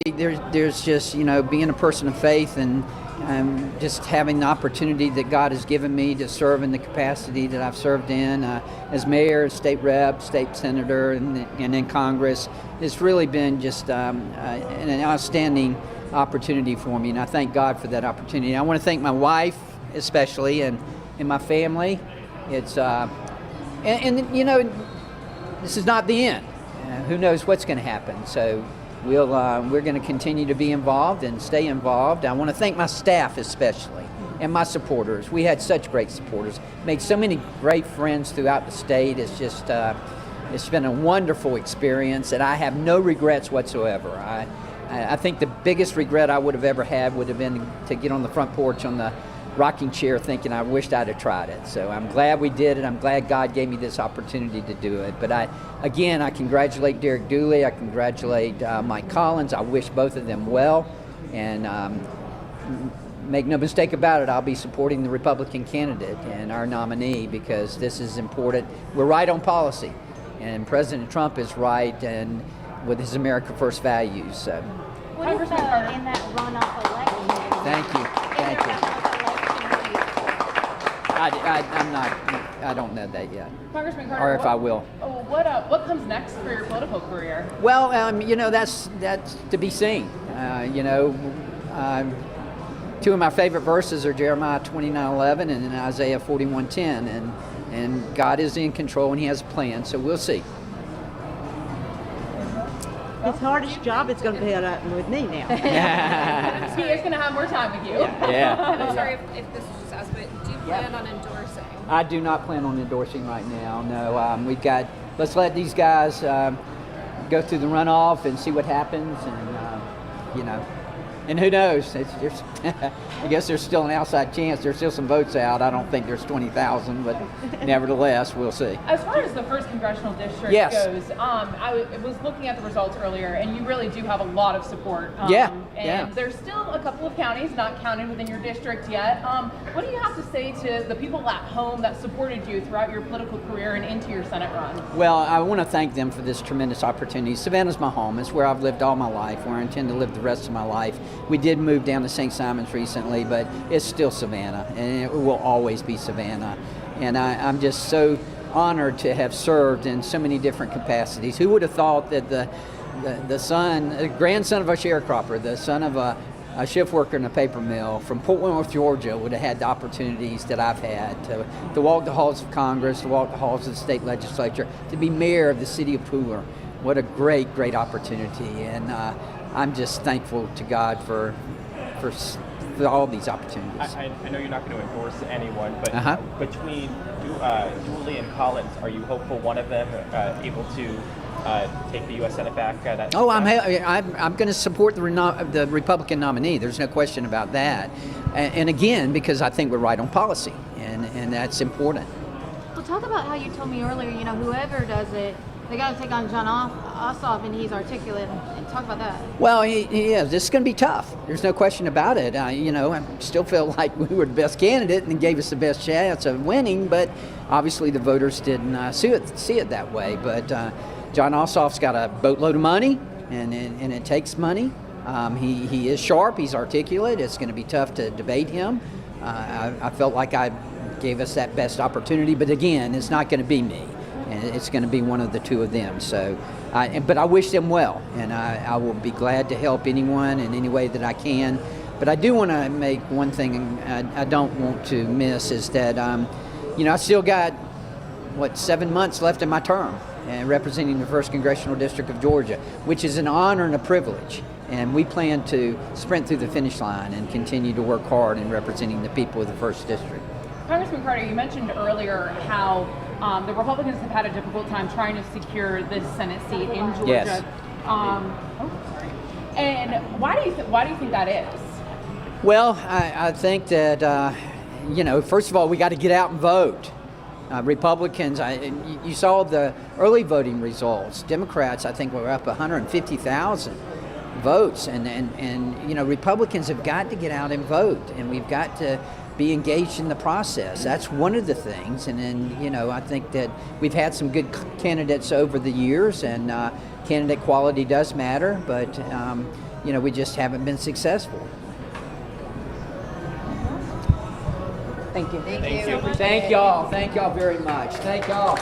There's just, being a person of faith and just having the opportunity that God has given me to serve in the capacity that I've served in as mayor, state rep, state senator, and in Congress. It's really been just an outstanding opportunity for me, and I thank God for that opportunity. I want to thank my wife especially and my family. It's this is not the end. Who knows what's going to happen? So we're going to continue to be involved and stay involved. I want to thank my staff especially and my supporters. We had such great supporters, made so many great friends throughout the state. It's just it's been a wonderful experience, and I have no regrets whatsoever. I think the biggest regret I would have ever had would have been to get on the front porch on the rocking chair thinking I wished I'd have tried it. So I'm glad we did it. I'm glad God gave me this opportunity to do it. But I congratulate Derek Dooley. I congratulate Mike Collins. I wish both of them well. And make no mistake about it, I'll be supporting the Republican candidate and our nominee because this is important. We're right on policy. And President Trump is right and with his America First values. So. What is in that runoff election? Thank you. I don't know that yet. Congressman Carter, or if I will. What comes next for your political career? Well, that's to be seen. Two of my favorite verses are Jeremiah 29:11 and Isaiah 41:10, and God is in control and He has a plan. So we'll see. His hardest job is going to be with me now. He is going to have more time with you. Yeah. I'm sorry if this is just asked, but do you plan on endorsing? I do not plan on endorsing right now. No, let's let these guys go through the runoff and see what happens, and who knows? I guess there's still an outside chance. There's still some votes out. I don't think there's 20,000, but nevertheless, we'll see. As far as the first congressional district goes, I was looking at the results earlier, and you really do have a lot of support. And there's still a couple of counties not counted within your district yet. What do you have to say to the people at home that supported you throughout your political career and into your Senate run? Well, I want to thank them for this tremendous opportunity. Savannah's my home. It's where I've lived all my life, where I intend to live the rest of my life. We did move down to St. Simons recently, but it's still Savannah, and it will always be Savannah. And I'm just so honored to have served in so many different capacities. Who would have thought that the grandson of a sharecropper, the son of a shift worker in a paper mill from Fort Worth, Georgia, would have had the opportunities that I've had to walk the halls of Congress, to walk the halls of the state legislature, to be mayor of the city of Pooler. What a great, great opportunity. And I'm just thankful to God for all these opportunities. I know you're not going to endorse anyone, but between Dooley and Collins, are you hopeful one of them able to take the U.S. Senate back? I'm going to support the Republican nominee. There's no question about that. And again, because I think we're right on policy, and that's important. Well, talk about how you told me earlier, whoever does it, they got to take on John Ossoff, and he's articulate. And talk about that. Well, he is. This is going to be tough. There's no question about it. I still feel like we were the best candidate and gave us the best chance of winning, but obviously the voters didn't see it that way. But John Ossoff's got a boatload of money, and it takes money. He is sharp. He's articulate. It's going to be tough to debate him. I felt like I gave us that best opportunity, but again, it's not going to be me. And it's going to be one of the two of them. So, but I wish them well, and I will be glad to help anyone in any way that I can. But I do want to make one thing I don't want to miss is that, I still got, 7 months left in my term and representing the 1st Congressional District of Georgia, which is an honor and a privilege. And we plan to sprint through the finish line and continue to work hard in representing the people of the 1st District. Congressman Carter, you mentioned earlier how the Republicans have had a difficult time trying to secure this Senate seat in Georgia. Yes. And why do you think that is? Well, I think that first of all, we got to get out and vote. Republicans, you saw the early voting results. Democrats, I think, were up 150,000 votes, and Republicans have got to get out and vote, and we've got to be engaged in the process. That's one of the things. And then, I think that we've had some good candidates over the years, and candidate quality does matter. But, we just haven't been successful. Thank you. Thank you. Thank y'all very much. Thank y'all.